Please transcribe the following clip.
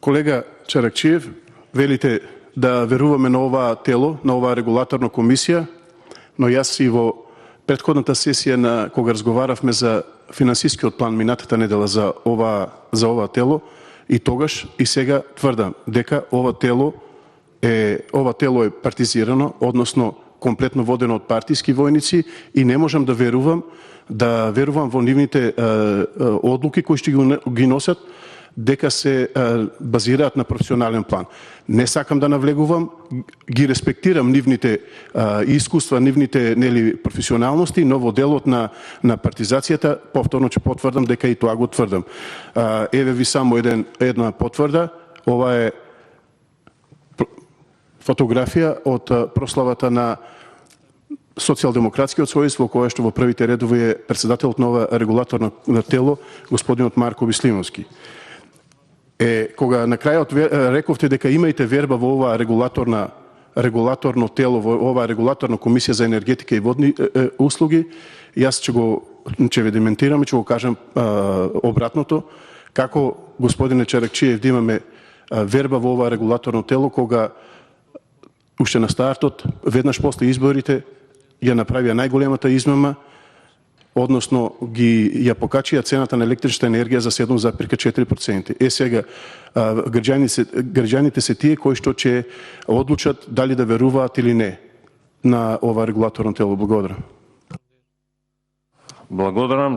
Колега Чаракчиев, велите да веруваме на ова тело, на оваа регулаторна комисија, но јас и во претходната сесија на кога разговаравме за финансискиот план минатата недела за ова тело, и тогаш и сега тврдам дека ова тело е партизирано, односно комплетно водено од партиски војници и не можам да верувам во нивните одлуки кои што ги носат дека се базираат на професионален план. Не сакам да навлегувам, ги респектирам нивните искуства, нивните професионалности, но во делот на партизацијата повторно ќе потврдам дека и тоа го тврдам. Еве ви само една потврда. Ова е фотографија од прославата на Социјалдемократскиот сојуз, во која што во првите редови е председателот на ова регулаторно тело, господинот Марко Вислимовски. Кога на крајот рековте дека имајте верба во ова регулаторно тело, во ова регулаторна комисија за енергетика и водни услуги, јас ќе ве дементирам и ќе го кажам обратното, како господине Чаракчиев да имаме верба во ова регулаторно тело, кога уште на стартот, веднаш после изборите, ја направија најголемата измама, односно ја покачија цената на електрична енергија за 7,4%. Сега граѓаните се тие кои што ќе одлучат дали да веруваат или не на ова регулаторно тело. Благодарам. Благодарам.